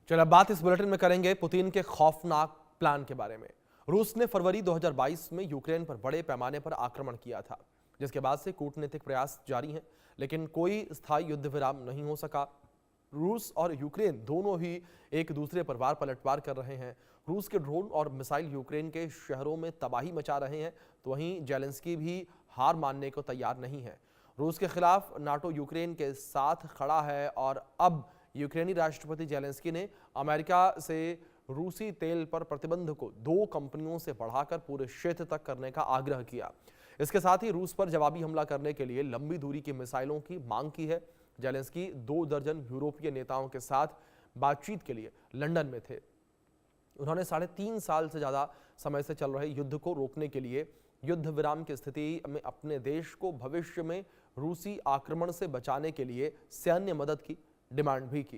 चलो अब बात इस बुलेटिन में करेंगे पुतिन के खौफनाक प्लान के बारे में। रूस ने फरवरी 2022 में यूक्रेन पर बड़े पैमाने पर आक्रमण किया था, जिसके बाद से कूटनीतिक प्रयास जारी हैं, लेकिन कोई स्थायी युद्ध विराम नहीं हो सका। रूस और यूक्रेन दोनों ही एक दूसरे पर वार पलटवार कर रहे हैं। रूस के ड्रोन और मिसाइल यूक्रेन के शहरों में तबाही मचा रहे हैं, तो वहीं जेलेंस्की भी हार मानने को तैयार नहीं है। रूस के खिलाफ नाटो यूक्रेन के साथ खड़ा है और अब यूक्रेनी राष्ट्रपति जेलेंस्की ने अमेरिका से रूसी तेल पर प्रतिबंध को 2 कंपनियों से बढ़ाकर पूरे क्षेत्र तक करने का आग्रह किया। इसके साथ ही रूस पर जवाबी हमला करने के लिए लंबी दूरी की मिसाइलों की मांग की है। जेलेंस्की 2 दर्जन यूरोपीय नेताओं के साथ बातचीत के लिए लंदन में थे। उन्होंने 3.5 साल से ज्यादा समय से चल रहे युद्ध को रोकने के लिए युद्ध विराम की स्थिति में अपने देश को भविष्य में रूसी आक्रमण से बचाने के लिए सैन्य मदद की डिमांड भी की।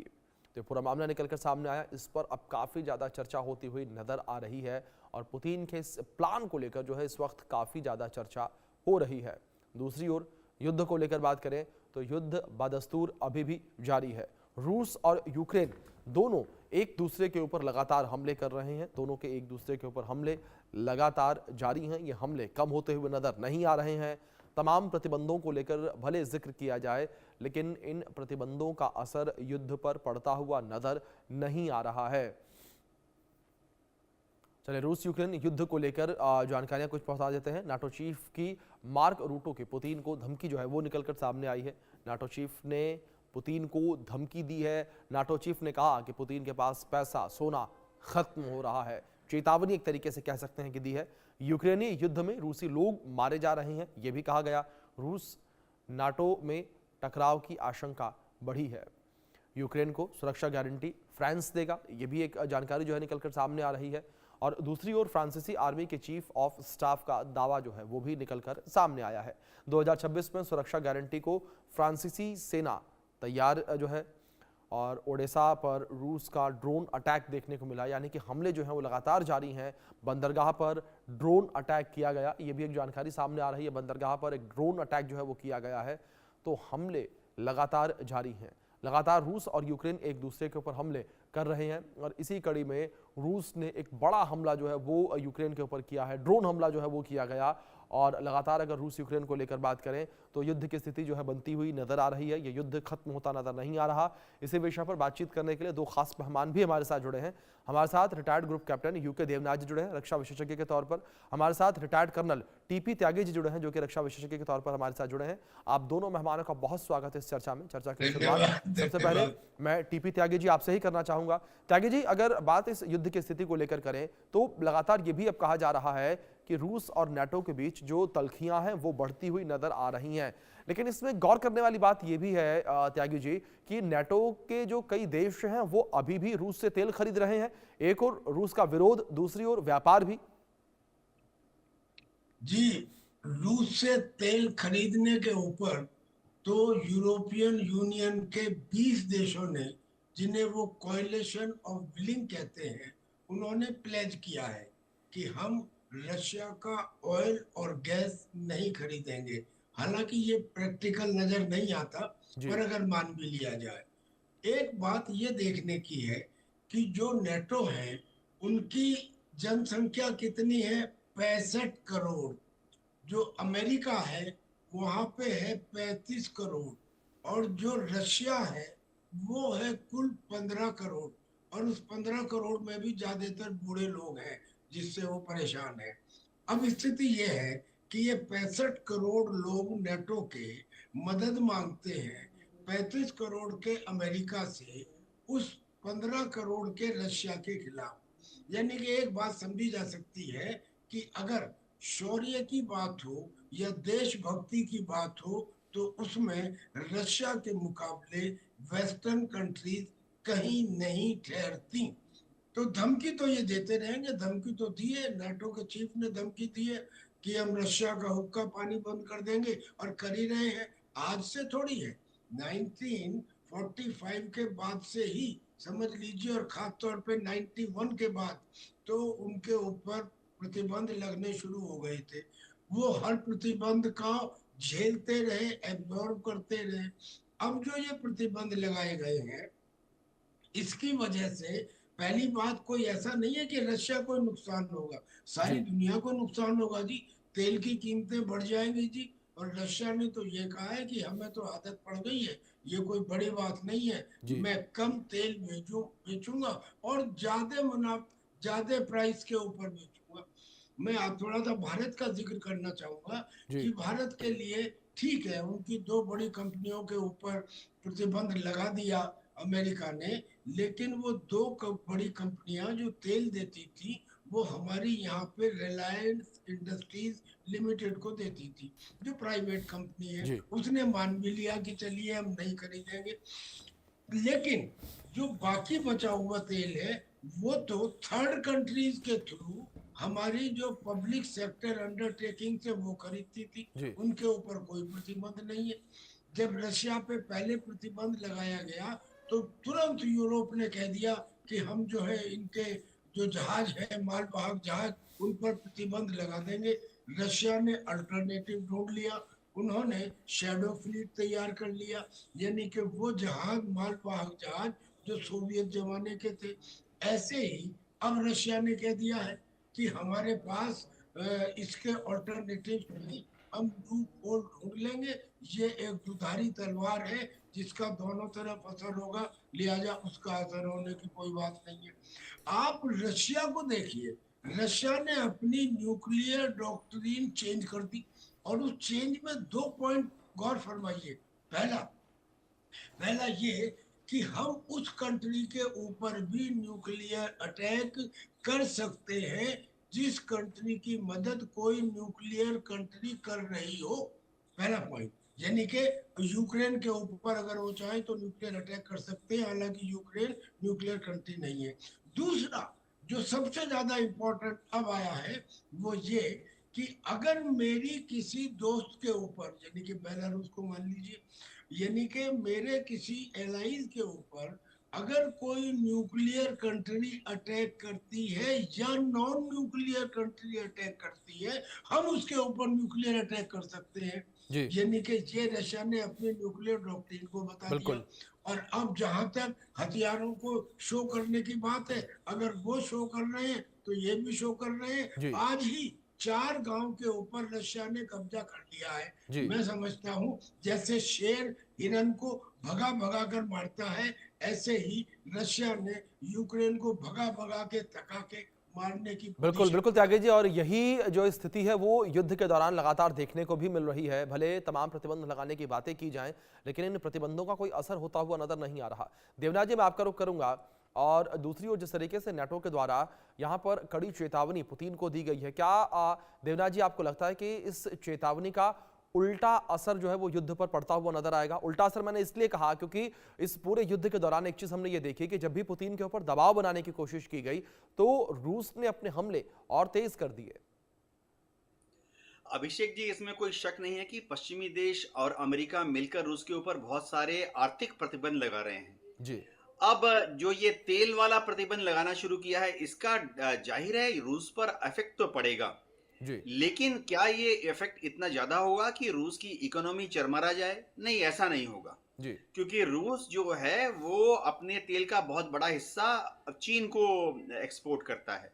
तो पूरा मामला निकलकर सामने आया। इस पर अब काफी ज्यादा चर्चा होती हुई नजर आ रही है और पुतिन के इस प्लान को लेकर जो है इस वक्त काफी ज्यादा चर्चा हो रही है। दूसरी ओर युद्ध को लेकर बात करें तो युद्ध बदस्तूर अभी भी जारी है। रूस और यूक्रेन दोनों एक दूसरे के ऊपर लगातार हमले कर रहे हैं। दोनों के एक दूसरे के ऊपर हमले लगातार जारी हैं। ये हमले कम होते हुए नजर नहीं आ रहे हैं। तमाम प्रतिबंधों को लेकर भले जिक्र किया जाए, लेकिन इन प्रतिबंधों का असर युद्ध पर पड़ता हुआ नजर नहीं आ रहा है। चलिए रूस यूक्रेन युद्ध को लेकर जानकारियां कुछ पहुंचा देते हैं। नाटो चीफ की मार्क रूटो की पुतिन को धमकी जो है वो निकलकर सामने आई है। नाटो चीफ ने पुतिन को धमकी दी है। नाटो चीफ ने कहा कि पुतिन के पास पैसा सोना खत्म हो रहा है। चेतावनी एक तरीके से कह सकते हैं कि दी है। यूक्रेनी युद्ध में रूसी लोग मारे जा रहे हैं, यह भी कहा गया। रूस नाटो में टकराव की आशंका बढ़ी है। यूक्रेन को सुरक्षा गारंटी फ्रांस देगा, यह भी एक जानकारी जो है निकलकर सामने आ रही है। और दूसरी ओर फ्रांसीसी आर्मी के चीफ ऑफ स्टाफ का दावा जो है वो भी निकलकर सामने आया है। 2026 में सुरक्षा गारंटी को फ्रांसीसी सेना तैयार जो है। और ओडेसा पर रूस का ड्रोन अटैक देखने को मिला, यानी कि हमले जो हैं वो लगातार जारी हैं। बंदरगाह पर ड्रोन अटैक किया गया, ये भी एक जानकारी सामने आ रही है। बंदरगाह पर एक ड्रोन अटैक जो है वो किया गया है। तो हमले लगातार जारी हैं। लगातार रूस और यूक्रेन एक दूसरे के ऊपर हमले कर रहे हैं और इसी कड़ी में रूस ने एक बड़ा हमला जो है वो यूक्रेन के ऊपर किया है। ड्रोन हमला जो है वो किया गया और लगातार अगर रूस यूक्रेन को लेकर बात करें तो युद्ध की स्थिति जो है बनती हुई नजर आ रही है। ये युद्ध खत्म होता नजर नहीं आ रहा। इसी विषय पर बातचीत करने के लिए 2 खास मेहमान भी हमारे साथ जुड़े हैं। हमारे साथ retired group captain UK Devnath ji जुड़े हैं रक्षा विशेषज्ञ के तौर पर। हमारे साथ retired colonel TP Tyagi ji जुड़े हैं जो कि रक्षा विशेषज्ञ के तौर पर हमारे साथ जुड़े हैं। आप दोनों मेहमानों का बहुत स्वागत है इस चर्चा में। चर्चा की शुरुआत सबसे पहले मैं टीपी त्यागी जी आपसे ही करना चाहूंगा। त्यागी जी, अगर बात इस युद्ध की स्थिति को लेकर करें तो लगातार ये भी अब कहा जा रहा है कि रूस और नाटो के बीच जो तल्खियां हैं वो बढ़ती हुई नजर आ रही हैं। लेकिन इसमें गौर करने वाली बात यह भी है त्यागी जी कि नाटो के जो कई देश हैं वो अभी भी रूस से तेल खरीद रहे हैं। एक और रूस का विरोध, दूसरी ओर व्यापार भी। जी, रूस से तेल खरीदने के ऊपर तो यूरोपियन यूनियन के 20 देशों ने, जिन्हें वो कोएलिशन ऑफ विलिंग कहते हैं, उन्होंने प्लेज किया है कि हम रशिया का ऑयल और गैस नहीं खरीदेंगे। हालांकि ये प्रैक्टिकल नजर नहीं आता, जी पर अगर मान भी लिया जाए, एक बात ये देखने की है कि जो नेटो है उनकी जनसंख्या कितनी है, 65 करोड़। जो अमेरिका है वहां पे है 35 करोड़, और जो रशिया है वो है कुल 15 करोड़। और उस 15 करोड़ में भी ज्यादातर बूढ़े लोग हैं जिससे वो परेशान है। अब स्थिति ये है कि ये 65 करोड़ लोग नेटो के मदद मांगते हैं 35 करोड़ के अमेरिका से उस 15 करोड़ के रशिया के खिलाफ। यानी कि एक बात समझी जा सकती है कि अगर शौर्य की बात हो या देशभक्ति की बात हो तो उसमें रशिया के मुकाबले वेस्टर्न कंट्रीज कहीं नहीं ठहरती। तो धमकी तो ये देते रहेंगे, धमकी तो दी है, नाटो के चीफ ने धमकी दी है कि हम रशिया का हुक्का पानी बंद कर देंगे, और कर ही रहे हैं। आज से थोड़ी है, 1945 के बाद से ही समझ लीजिए, और खासतौर पे 91 के बाद तो उनके ऊपर प्रतिबंध लगने शुरू हो गए थे। वो हर प्रतिबंध का झेलते रहे, एब्जॉर्ब करते रहे। अब जो ये प्रतिबंध लगाए गए हैं इसकी वजह से पहली बात, कोई ऐसा नहीं है कि रशिया को नुकसान होगा, सारी जी दुनिया को नुकसान होगा जी। तेल की कीमतें बढ़ जाएंगी जी। और रशिया ने तो ये कहा है कि हमें तो आदत पड़ गई है, ये कोई बड़ी बात नहीं है, जी मैं कम तेल बेचूंगा और ज्यादा प्राइस के ऊपर बेचूंगा। मैं आप थोड़ा सा भारत का जिक्र करना चाहूंगा जी कि भारत के लिए ठीक है, उनकी दो बड़ी कंपनियों के ऊपर प्रतिबंध लगा दिया अमेरिका ने, लेकिन वो दो बड़ी कंपनियां जो तेल देती थी, वो हमारी यहाँ पे रिलायंस इंडस्ट्रीज लिमिटेड को देती थी, जो प्राइवेट कंपनी है। जी उसने मान भी लिया कि चलिए हम नहीं खरीदेंगे। लेकिन जो बाकी बचा हुआ तेल है, वो तो थर्ड कंट्रीज के थ्रू हमारी जो पब्लिक सेक्टर अंडरटेकिंग से वो खरीदती थी, जी उनके ऊपर कोई प्रतिबंध नहीं है। जब रशिया पे पहले प्रतिबंध लगाया गया, तो तुरंत यूरोप ने कह दिया कि हम जो है इनके जो जहाज है, मालवाहक जहाज, उन पर प्रतिबंध लगा देंगे। रशिया ने अल्टरनेटिव ढूंढ लिया, उन्होंने शैडो फ्लीट तैयार कर लिया, यानी कि वो जहाज, मालवाहक जहाज जो सोवियत जमाने के थे। ऐसे ही अब रशिया ने कह दिया है कि हमारे पास इसके ऑल्टरनेटिव नहीं, हम लूप होल ढूंढ लेंगे। ये एक दुधारी तलवार है जिसका दोनों तरफ असर होगा, लिहाजा उसका असर होने की कोई बात नहीं है। आप रशिया को देखिए, रशिया ने अपनी न्यूक्लियर डॉक्ट्रिन चेंज कर दी, और उस चेंज में दो पॉइंट गौर फरमाइए। पहला पहला ये कि हम उस कंट्री के ऊपर भी न्यूक्लियर अटैक कर सकते हैं जिस कंट्री की मदद कोई न्यूक्लियर कंट्री कर रही हो। पहला पॉइंट, यानी कि यूक्रेन के ऊपर अगर वो चाहे तो न्यूक्लियर अटैक कर सकते हैं, हालांकि यूक्रेन न्यूक्लियर कंट्री नहीं है। दूसरा, जो सबसे ज्यादा इंपॉर्टेंट अब आया है, वो ये कि अगर मेरी किसी दोस्त के ऊपर, यानी कि बेलारूस को मान लीजिए, यानी कि मेरे किसी एलाइज के ऊपर अगर कोई न्यूक्लियर कंट्री अटैक करती है या नॉन न्यूक्लियर कंट्री अटैक करती है, हम उसके ऊपर न्यूक्लियर अटैक कर सकते हैं। जी यानी कि ये रशिया ने अपने न्यूक्लियर डॉक्ट्रिन को बता दिया। बिल्कुल और अब जहां तक हथियारों को शो करने की बात है, अगर वो शो कर रहे हैं तो ये भी शो कर रहे हैं। जी आज ही 4 गांव के ऊपर रशिया ने कब्जा कर लिया है। जी मैं समझता हूं जैसे शेर हिरन को भगा भगा कर मारता है, ऐसे ही रशिया ने यूक्रेन को भगा भगा के थका के मारने की बिल्कुल पोजीशन बिल्कुल में त्यागी है। जी, और यही जो स्थिति है वो युद्ध के दौरान लगातार देखने को भी मिल रही है। भले तमाम प्रतिबंध लगाने की बातें की जाएं, लेकिन इन प्रतिबंधों का कोई असर होता हुआ नजर नहीं आ रहा। देवनाथ जी, मैं आपका रुख करूंगा। और दूसरी ओर, जिस तरीके से नेटो के द्वारा यहाँ पर कड़ी चेतावनी पुतिन को दी गई है, क्या देवनाथ जी आपको लगता है कि इस चेतावनी का उल्टा असर जो है वो युद्ध पर पड़ता हुआ नजर आएगा? उल्टा असर मैंने इसलिए कहा क्योंकि इस पूरे युद्ध के दौरान एक चीज हमने ये देखी कि जब भी पुतिन के ऊपर दबाव बनाने की कोशिश की गई तो रूस ने अपने हमले और तेज कर दिए। अभिषेक जी, इसमें कोई शक नहीं है कि पश्चिमी देश और अमेरिका मिलकर रूस के ऊपर बहुत सारे आर्थिक प्रतिबंध लगा रहे हैं। जी अब जो ये तेल वाला प्रतिबंध लगाना शुरू किया है, इसका जाहिर है रूस पर इफेक्ट तो पड़ेगा। जी लेकिन क्या ये इफेक्ट इतना ज्यादा होगा कि रूस की इकोनॉमी चरमरा जाए? नहीं, ऐसा नहीं होगा। जी क्योंकि रूस जो है वो अपने तेल का बहुत बड़ा हिस्सा चीन को एक्सपोर्ट करता है,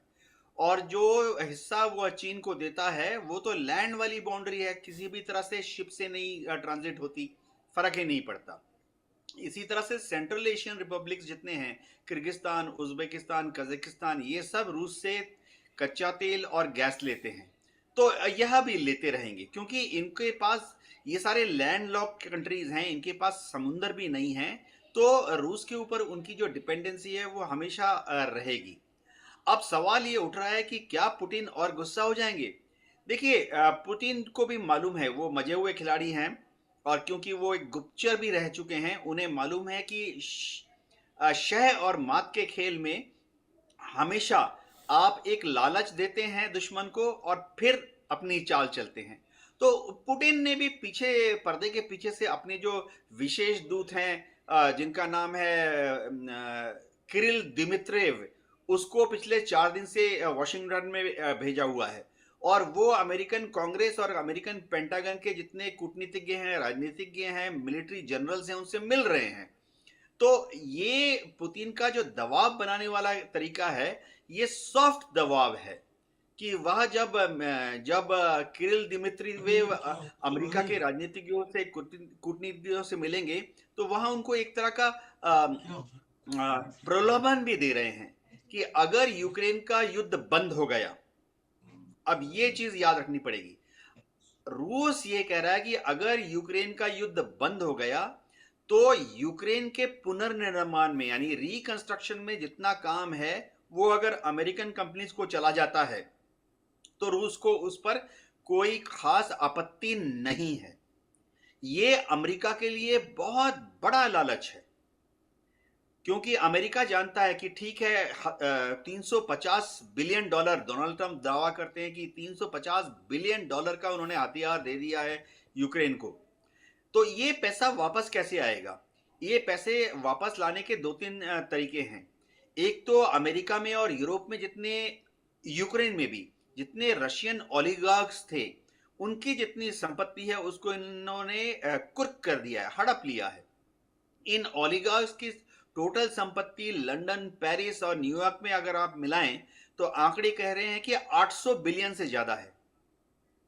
और जो हिस्सा वो चीन को देता है वो तो लैंड वाली बाउंड्री है, किसी भी तरह से शिप से नहीं ट्रांजिट होती, फर्क ही नहीं पड़ता। इसी तरह से सेंट्रल एशियन रिपब्लिक्स जितने हैं, किर्गिस्तान, उज्बेकिस्तान, कजाकिस्तान, ये सब रूस से कच्चा तेल और गैस लेते हैं। तो यह भी लेते रहेंगे क्योंकि इनके पास ये सारे लैंड लॉक कंट्रीज हैं, इनके पास समुंदर भी नहीं है। तो रूस के ऊपर उनकी जो डिपेंडेंसी है वो हमेशा रहेगी। अब सवाल ये उठ रहा है कि क्या पुतिन और गुस्सा हो जाएंगे? देखिए, पुतिन को भी मालूम है, वो मजे हुए खिलाड़ी हैं, और क्योंकि वो एक गुप्तचर भी रह चुके हैं, उन्हें मालूम है कि शह और मात के खेल में हमेशा आप एक लालच देते हैं दुश्मन को और फिर अपनी चाल चलते हैं। तो पुतिन ने भी पीछे, पर्दे के पीछे से अपने जो विशेष दूत हैं, जिनका नाम है किरिल दिमित्रेव, उसको पिछले 4 दिन से वॉशिंगटन में भेजा हुआ है। और वो अमेरिकन कांग्रेस और अमेरिकन पेंटागन के जितने कूटनीतिज्ञ हैं, राजनीतिज्ञ हैं, मिलिट्री जनरल्स हैं, उनसे मिल रहे हैं। तो ये पुतिन का जो दबाव बनाने वाला तरीका है, ये सॉफ्ट दबाव है कि वह जब किरिल दिमित्रिवेव तो अमेरिका वही के राजनीतिज्ञों से कूटनीतिज्ञों से मिलेंगे, तो वहां उनको एक तरह का क्या प्रलोभन भी दे रहे हैं कि अगर यूक्रेन का युद्ध बंद हो गया, अब ये चीज याद रखनी पड़ेगी, रूस ये कह रहा है कि अगर यूक्रेन का युद्ध बंद हो गया तो यूक्रेन के पुनर्निर्माण में यानी रिकंस्ट्रक्शन में जितना काम है वो अगर अमेरिकन कंपनीज को चला जाता है तो रूस को उस पर कोई खास आपत्ति नहीं है। ये अमेरिका के लिए बहुत बड़ा लालच है, क्योंकि अमेरिका जानता है कि ठीक है 350 बिलियन डॉलर, डोनाल्ड ट्रंप दावा करते हैं कि 350 बिलियन डॉलर का उन्होंने हथियार दे दिया है यूक्रेन को, तो ये पैसा वापस कैसे आएगा? ये पैसे वापस लाने के दो तीन तरीके हैं। एक तो अमेरिका में और यूरोप में यूक्रेन में भी जितने रशियन ओलिगार्क्स थे, उनकी जितनी संपत्ति है उसको इन्होंने कुर्क कर दिया है, हड़प लिया है। इन ओलिगार्क्स की टोटल संपत्ति लंदन, पेरिस और न्यूयॉर्क में अगर आप मिलाएं तो आंकड़े कह रहे हैं कि 800 बिलियन से ज्यादा है।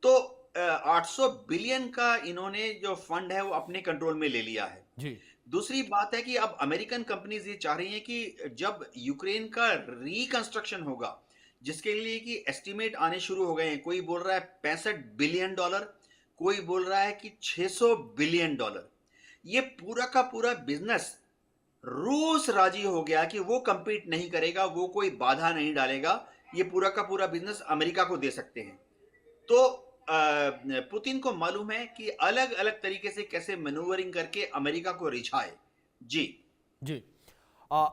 तो 800 बिलियन का इन्होंने जो फंड है वो अपने कंट्रोल में ले लिया है। जी। दूसरी बात है कि अब अमेरिकन कंपनीज ये चाह रही हैं कि जब यूक्रेन का रिकंस्ट्रक्शन होगा, जिसके लिए कि एस्टिमेट आने शुरू हो गए हैं, कोई बोल रहा है 65 बिलियन डॉलर, कोई बोल रहा है कि 600 बिलियन डॉलर, ये पूरा का पूरा बिजनेस रूस राजी हो गया कि वो compete नहीं करेगा, वो कोई बाधा नहीं डालेगा, ये पूरा का पूरा बिजनेस अमेरिका को दे सकते हैं। तो पुतिन को मालूम है कि अलग अलग तरीके से कैसे मैनूवरिंग करके अमेरिका को रिझाए। जी जी। आ,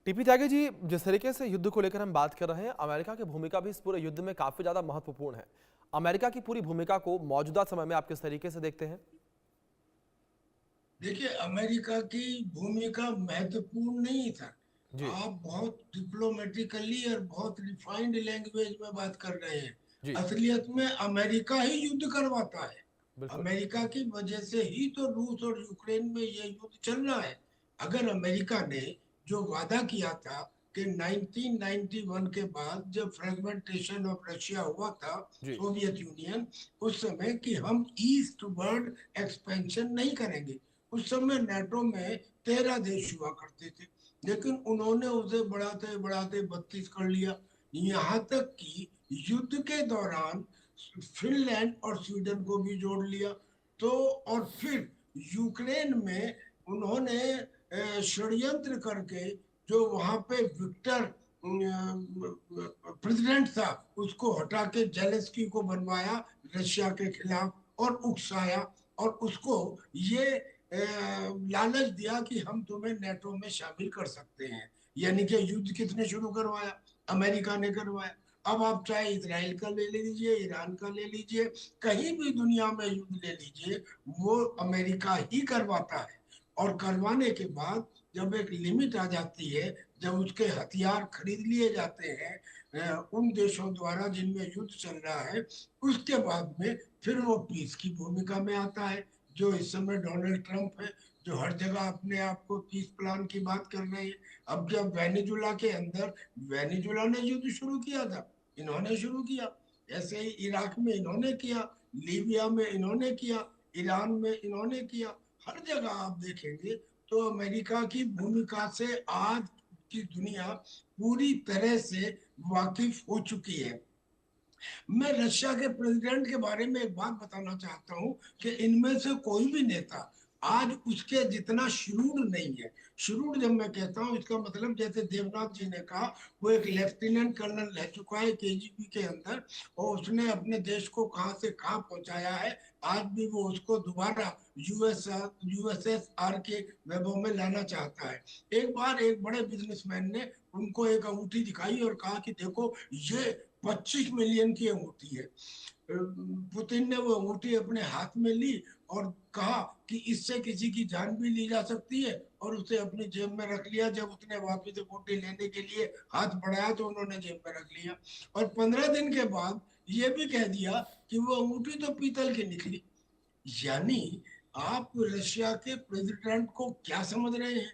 टीपी त्यागी जी, जिस तरीके से युद्ध को लेकर हम बात कर रहे हैं, अमेरिका की भूमिका भी इस पूरे युद्ध में काफी ज्यादा महत्वपूर्ण है। अमेरिका की पूरी भूमिका को मौजूदा समय में आप किस तरीके से देखते हैं? देखिए, अमेरिका की भूमिका महत्वपूर्ण नहीं था। जी। आप बहुत डिप्लोमेटिकली और बहुत रिफाइंड लैंग्वेज में बात कर रहे हैं। जी। असलियत में अमेरिका ही युद्ध करवाता है। बिल्कुल। अमेरिका की वजह से ही तो रूस और यूक्रेन में ये युद्ध चल रहा है। अगर अमेरिका ने जो वादा किया था कि 1991 के बाद जब फ्रेगमेंटेशन ऑफ रशिया हुआ था, जी। सोवियत यूनियन, उस समय कि हम ईस्टवर्ड एक्सपेंशन नहीं करेंगे। उस समय नाटो में 13 देश हुआ करते थे, लेकिन उन्होंने उसे बढ़ाते बढ़ाते 32 कर लिया। यहाँ तक कि युद्ध के दौरान फिनलैंड और स्वीडन को भी जोड़ लिया। तो और फिर यूक्रेन में उन्होंने षड्यंत्र करके जो वहां पे विक्टर प्रेसिडेंट था उसको हटा के जेलेंस्की को बनवाया रशिया के खिलाफ और उकसाया, और उसको ये लालच दिया कि हम तुम्हें नेटो में शामिल कर सकते हैं। यानी कि युद्ध किसने शुरू करवाया? अमेरिका ने करवाया। अब आप चाहे इजराइल का ले लीजिए, ईरान का ले लीजिए, कहीं भी दुनिया में युद्ध ले लीजिए, वो अमेरिका ही करवाता है। और करवाने के बाद जब एक लिमिट आ जाती है, जब उसके हथियार खरीद लिए जाते हैं उन देशों द्वारा जिनमें युद्ध चल रहा है, उसके बाद में फिर वो पीस की भूमिका में आता है। जो इस समय डोनाल्ड ट्रंप है, जो हर जगह अपने आप को पीस प्लान की बात कर रहे हैं। अब जब वेनेजुला के अंदर, वेनेजुला ने युद्ध शुरू किया था, इन्होंने शुरू किया। ऐसे ही इराक में इन्होंने किया, लीबिया में इन्होंने किया, ईरान में इन्होंने किया। हर जगह आप देखेंगे तो अमेरिका की भूमिका से आज की दुनिया पूरी तरह से वाकिफ हो चुकी है। मैं रशिया के प्रेसिडेंट के बारे में एक बात बताना चाहता हूं कि इनमें से कोई भी नेता आज उसके जितना शुरूड नहीं है। शुरूड जब मैं कहता हूं, इसका मतलब जैसे देवनाथ जी ने कहा, वो एक लेफ्टिनेंट कर्नल रह चुका है केजीबी के अंदर, और उसने अपने देश को कहां से कहां पहुंचाया है। आज भी वो उसको दोबारा यूएसएसआर के वैभव में लाना चाहता है। एक बार एक बड़े बिजनेसमैन ने उनको एक अंगूठी दिखाई और कहा कि देखो, ये 25 मिलियन की अंगूठी है। पुतिन ने वो अंगूठी अपने हाथ में ली और कहा कि इससे किसी की जान भी ली जा सकती है, और उसे अपनी जेब में रख लिया। जब उसने वापस अंगूठी लेने के लिए हाथ बढ़ाया तो उन्होंने जेब में रख लिया, और 15 दिन के बाद ये भी कह दिया कि वो अंगूठी तो पीतल की निकली। यानी आप रशिया के प्रेसिडेंट को क्या समझ रहे हैं?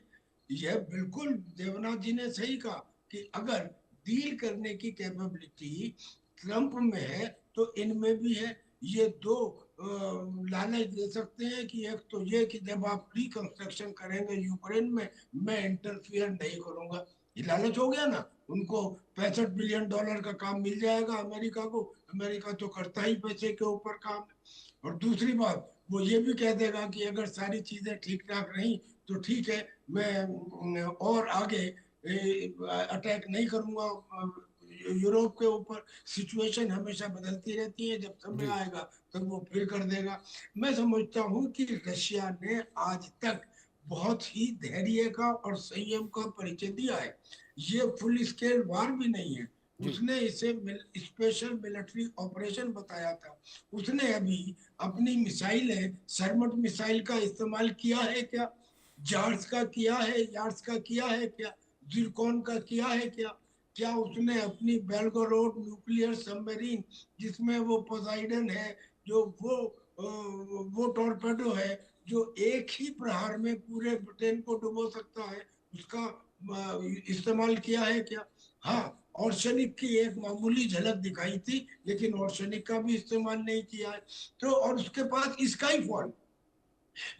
यह बिल्कुल देवनाथ जी ने सही कहा कि अगर डील करने की कैपेबिलिटी ट्रंप में है तो इनमें भी है। ये दो लालच दे सकते हैं कि एक तो ये कि जब आप रिकंस्ट्रक्शन करेंगे यूक्रेन में, मैं इंटरफियर नहीं करूंगा। ये लालच हो गया ना उनको। $65 बिलियन का काम मिल जाएगा अमेरिका को। अमेरिका तो करता ही पैसे के ऊपर काम है। और दूसरी बात, वो ये भी कह देगा कि अगर सारी चीजें ठीक ठाक रही तो ठीक है, मैं और आगे अटैक नहीं करूंगा यूरोप के ऊपर। सिचुएशन हमेशा बदलती रहती है, जब समय जी आएगा तब वो फिर कर देगा। मैं समझता हूँ कि रशिया ने आज तक बहुत ही धैर्य का और संयम का परिचय दिया है। ये फुल स्केल वार भी नहीं है। जी उसने इसे स्पेशल मिलिट्री ऑपरेशन बताया था। उसने अभी अपनी मिसाइलें, सरमट मिसाइल का इस्तेमाल किया है क्या? जार्स का किया है, यार्स का किया है क्या? जिरकॉन का किया है क्या? क्या उसने अपनी बेल्गोरोड न्यूक्लियर सबमरीन, जिसमें वो पोसाइडन है, जो वो टॉर्पेडो है जो एक ही प्रहार में पूरे ब्रिटेन को डुबो सकता है, उसका इस्तेमाल किया है क्या? हाँ, ऑर्शनिक की एक मामूली झलक दिखाई थी, लेकिन ऑर्शनिक का भी इस्तेमाल नहीं किया है। तो और उसके पास स्काई फॉल,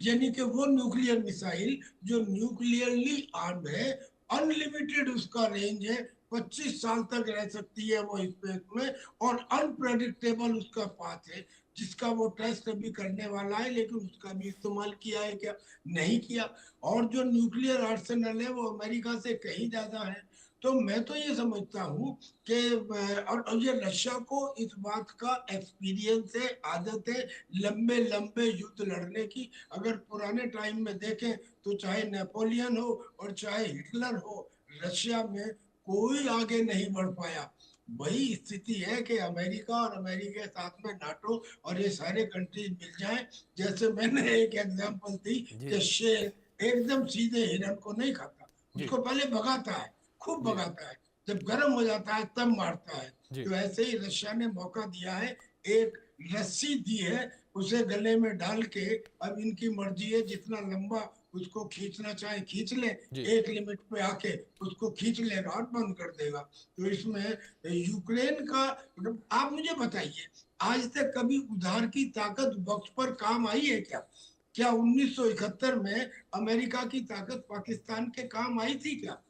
यानी कि वो न्यूक्लियर मिसाइल जो न्यूक्लियरली आर्म्ड है, अनलिमिटेड उसका रेंज है, 25 साल तक रह सकती है वो स्पेस में, और अनप्रेडिक्टेबल उसका पाथ है, जिसका वो टेस्ट अभी करने वाला है। लेकिन उसका भी इस्तेमाल किया है क्या? नहीं किया। और जो न्यूक्लियर आर्सेनल है वो अमेरिका से कहीं ज्यादा है। तो मैं तो ये समझता हूँ कि और ये रशिया को इस बात का एक्सपीरियंस है, आदत है लंबे लंबे युद्ध लड़ने की। अगर पुराने टाइम में देखें तो चाहे नेपोलियन हो और चाहे हिटलर हो, रशिया में कोई आगे नहीं बढ़ पाया। वही स्थिति है कि अमेरिका और अमेरिका के साथ में नाटो और ये सारे कंट्रीज मिल जाएं। जैसे मैंने एक एग्जांपल दी जी कि शेर एकदम सीधे हिरन को नहीं खाता, जी उसको पहले भगाता है, खूब जी भगाता है, जब गर्म हो जाता है तब मारता है। जी तो ऐसे ही रशिया ने मौका दिया है, एक रस्सी दी है, उसे गले में डाल के अब इनकी मर्जी है, जितना लंबा उसको खींचना चाहे खींच ले, जी एक लिमिट पे आके उसको खींच लेगा और बंद कर देगा। तो इसमें यूक्रेन का, मतलब आप मुझे बताइए, आज तक कभी उधार की ताकत वक्त पर काम आई है क्या? क्या 1971 में अमेरिका की ताकत पाकिस्तान के काम आई थी क्या?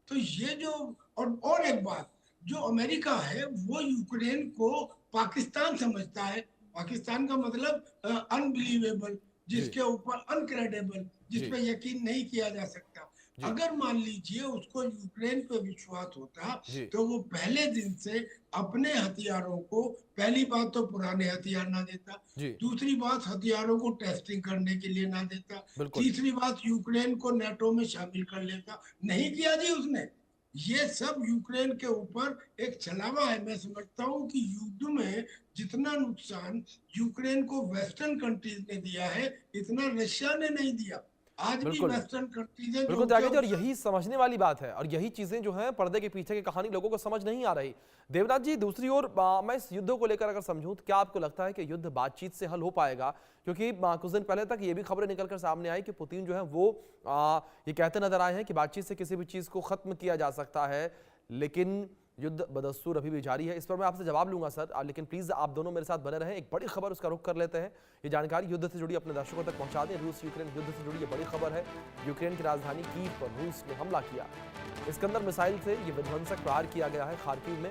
तो ये जो, और एक बात, जो अमेरिका है वो यूक्रेन को पाकिस्तान समझता है। पाकिस्तान का मतलब अनबिलीवेबल, जी जिसके ऊपर अनक्रेडिबल, जिस जी पे यकीन नहीं किया जा सकता। जी अगर मान लीजिए उसको यूक्रेन पे विश्वास होता जी तो वो पहले दिन से अपने हथियारों को, पहली बात तो पुराने हथियार ना देता, जी दूसरी बात हथियारों को टेस्टिंग करने के लिए ना देता, बिल्कुल तीसरी बात यूक्रेन को नेटो में शामिल कर लेता। नहीं किया जी उसने। ये सब यूक्रेन के ऊपर एक छलावा है। मैं समझता हूँ कि युद्ध में जितना नुकसान यूक्रेन को वेस्टर्न कंट्रीज ने दिया है, इतना रशिया ने नहीं दिया। आज भी बिल्कुल वेस्टर्न कंट्रीज है जो बिल्कुल उनके त्यागी जी, और ऊपर। यही समझने वाली बात है और यही चीजें जो हैं पर्दे के पीछे की कहानी लोगों को समझ नहीं आ रही। देवनाथ जी, दूसरी ओर मैं इस युद्ध को लेकर अगर समझूं तो क्या आपको लगता है कि युद्ध बातचीत से हल हो पाएगा? क्योंकि कुछ दिन पहले तक ये भी खबरें निकलकर सामने आई कि पुतिन जो है वो ये कहते नजर आए हैं कि बातचीत से किसी भी चीज को खत्म किया जा सकता है, लेकिन युद्ध बदस्तूर अभी भी जारी है। इस पर मैं आपसे जवाब लूंगा सर, लेकिन प्लीज आप दोनों मेरे साथ बने रहें। एक बड़ी खबर उसका रुख कर लेते हैं, ये जानकारी युद्ध से जुड़ी अपने दर्शकों तक पहुंचा दें। रूस यूक्रेन युद्ध से जुड़ी ये बड़ी खबर है। यूक्रेन की राजधानी कीव पर रूस ने हमला किया, इस्कंदर मिसाइल से ये विध्वंसक प्रहार किया गया है। खार्किव में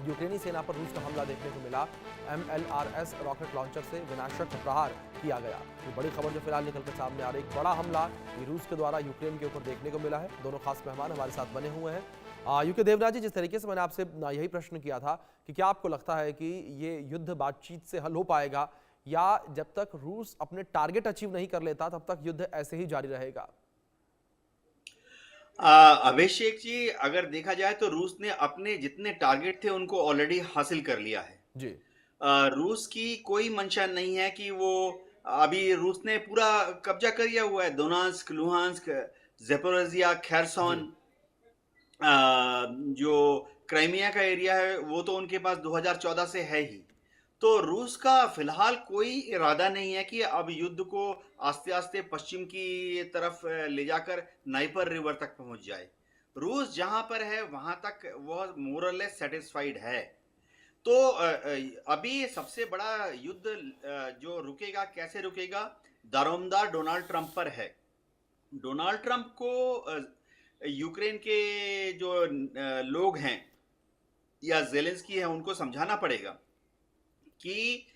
यूक्रेनी सेना पर रूस का हमला देखने को मिला। MLRS रॉकेट लॉन्चर से विनाशक प्रहार किया गया। ये बड़ी खबर जो फिलहाल निकलकर सामने आ रही, एक बड़ा हमला ये रूस के द्वारा यूक्रेन के ऊपर देखने को मिला है। दोनों खास मेहमान हमारे साथ बने हुए हैं। यूके देवराज जी, जिस तरीके से मैंने आपसे यही प्रश्न किया था कि क्या आपको लगता है कि ये युद्ध बातचीत से हल हो पाएगा, या जब तक रूस अपने टारगेट अचीव नहीं कर लेता तब तक युद्ध ऐसे ही जारी रहेगा? अभिषेक जी, अगर देखा जाए तो रूस ने अपने जितने टारगेट थे उनको ऑलरेडी हासिल कर लिया है। जी रूस की कोई मंशा नहीं है कि वो, अभी रूस ने पूरा कब्जा कर लिया हुआ है दोनास्क, लुहांस्क, ज़ेपोरिज़िया, जी खेरसॉन, जो क्राइमिया का एरिया है वो तो उनके पास 2014 से है ही। तो रूस का फिलहाल कोई इरादा नहीं है कि अब युद्ध को आस्ते-आस्ते पश्चिम की तरफ ले जाकर नाइपर रिवर तक पहुंच जाए। रूस जहां पर है वहां तक वह मोर और लेस सेटिस्फाइड है। तो अभी सबसे बड़ा युद्ध जो रुकेगा, कैसे रुकेगा? दारोमदार डोनाल्ड ट्रंप पर है। डोनाल्ड ट्रंप को यूक्रेन के जो लोग हैं या ज़ेलेंस्की है, उनको समझाना पड़ेगा कि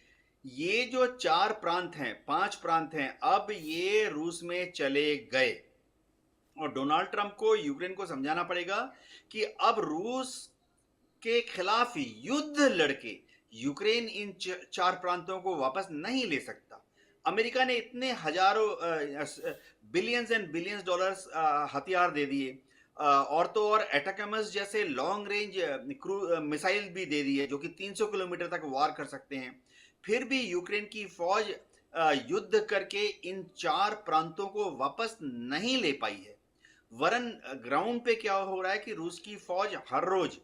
ये जो 4 प्रांत हैं, 5 प्रांत हैं, अब ये रूस में चले गए। और डोनाल्ड ट्रंप को यूक्रेन को समझाना पड़ेगा कि अब रूस के खिलाफ युद्ध लड़के यूक्रेन इन 4 प्रांतों को वापस नहीं ले सकता। अमेरिका ने इतने हजारों बिलियंस एंड बिलियंस डॉलर्स हथियार दे दिए, और तो और एटाकमस जैसे लॉन्ग रेंज मिसाइल भी दे दिए जो कि 300 किलोमीटर तक वार कर सकते हैं। फिर भी यूक्रेन की फौज युद्ध करके इन 4 प्रांतों को वापस नहीं ले पाई है। वरन ग्राउंड पे क्या हो रहा है कि रूस की फौज हर रोज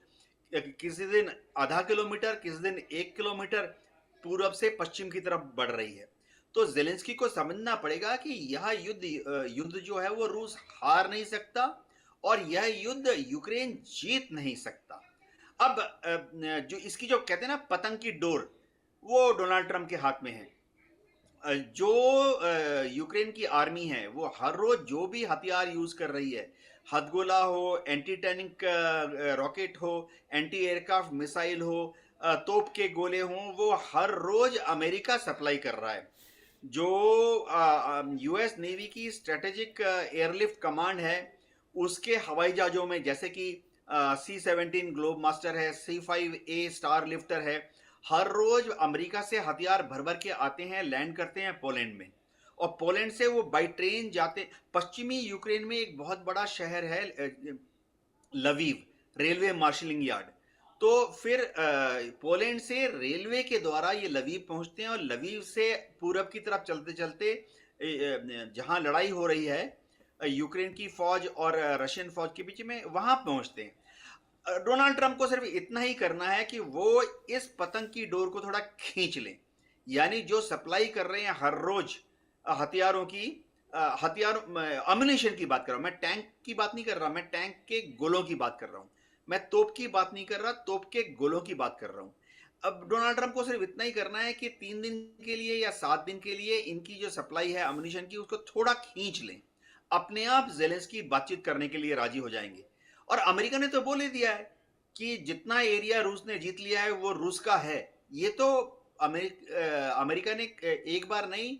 किसी दिन आधा किलोमीटर, किसी दिन 1 किलोमीटर पूरब से पश्चिम की तरफ बढ़ रही है। तो जेलेंस्की को समझना पड़ेगा कि यह युद्ध जो है वो रूस हार नहीं सकता और यह युद्ध यूक्रेन जीत नहीं सकता। अब जो इसकी जो कहते हैं ना पतंग की डोर, वो डोनाल्ड ट्रंप के हाथ में है। जो यूक्रेन की आर्मी है वो हर रोज जो भी हथियार यूज कर रही है, हथगोला हो, एंटी टैंक रॉकेट हो, एंटी एयरक्राफ्ट मिसाइल हो, तोप के गोले हों, वो हर रोज अमेरिका सप्लाई कर रहा है। जो यूएस नेवी की स्ट्रेटेजिक एयरलिफ्ट कमांड है, उसके हवाई जहाजों में जैसे कि C-17 ग्लोब मास्टर है, C-5A स्टार लिफ्टर है, हर रोज अमेरिका से हथियार भर भर के आते हैं, लैंड करते हैं पोलैंड में, और पोलैंड से वो बाई ट्रेन जाते। पश्चिमी यूक्रेन में एक बहुत बड़ा शहर है लवीव, रेलवे मार्शलिंग यार्ड। तो फिर पोलैंड से रेलवे के द्वारा ये लवीव पहुंचते हैं और लवीव से पूरब की तरफ चलते चलते जहां लड़ाई हो रही है यूक्रेन की फौज और रशियन फौज के बीच में, वहां पहुंचते हैं। डोनाल्ड ट्रंप को सिर्फ इतना ही करना है कि वो इस पतंग की डोर को थोड़ा खींच लें। यानी जो सप्लाई कर रहे हैं हर रोज हथियारों की, अम्युनिशन की बात कर रहा हूं मैं, टैंक की बात नहीं कर रहा, मैं टैंक के गोलों की बात कर रहा हूं, मैं तोप की बात नहीं कर रहा, तोप के गोलों की बात कर रहा हूं। अब डोनाल्ड ट्रंप को सिर्फ इतना ही करना है कि 3 दिन के लिए या 7 दिन के लिए इनकी जो सप्लाई है अम्युनिशन की, उसको थोड़ा खींच लें। अपने आप जेलेंस्की बातचीत करने के लिए राजी हो जाएंगे। और अमेरिका ने तो बोल ही दिया है कि जितना एरिया रूस ने जीत लिया है वो रूस का है। ये तो अमेरिका ने एक बार नहीं,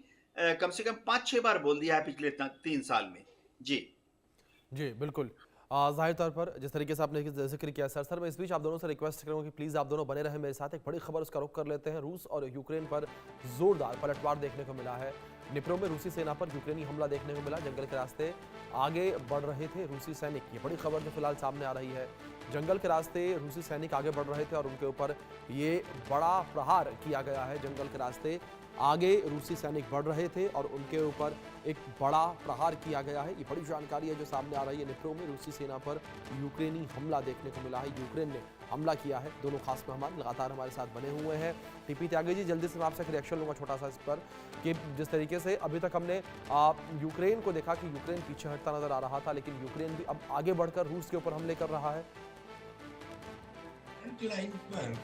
कम से कम 5-6 बार बोल दिया है पिछले 3 साल में। जी बिल्कुल। जाहिर तौर पर जिस तरीके से आपने जिक्र किया सर मैं इस बीच आप दोनों से रिक्वेस्ट करूंगा कि प्लीज़ आप दोनों बने रहें मेरे साथ। एक बड़ी खबर उसका रुख कर लेते हैं। रूस और यूक्रेन पर जोरदार पलटवार देखने को मिला है। निप्रो में रूसी सेना पर यूक्रेनी हमला देखने को मिला। जंगल के रास्ते आगे बढ़ रहे थे रूसी सैनिक। ये बड़ी खबर जो फिलहाल सामने आ रही है। जंगल के रास्ते रूसी सैनिक आगे बढ़ रहे थे और उनके ऊपर ये बड़ा प्रहार किया गया है। जंगल के रास्ते आगे रूसी सैनिक बढ़ रहे थे और उनके ऊपर एक बड़ा प्रहार किया गया है। ये बड़ी जानकारी है जो सामने आ रही है। निप्रो में रूसी सेना पर यूक्रेनी हमला देखने को मिला है। यूक्रेन ने हमला किया है। दोनों खास मेहमान लगातार हमारे साथ बने हुए हैं। टीपी त्यागी जी, जल्दी से मैं आपसे रिएक्शन लूंगा छोटा सा इस पर कि जिस तरीके से अभी तक हमने यूक्रेन को देखा कि यूक्रेन पीछे हटता नजर आ रहा था, लेकिन यूक्रेन भी अब आगे बढ़कर रूस के ऊपर हमले कर रहा है। फ्रंट लाइन पर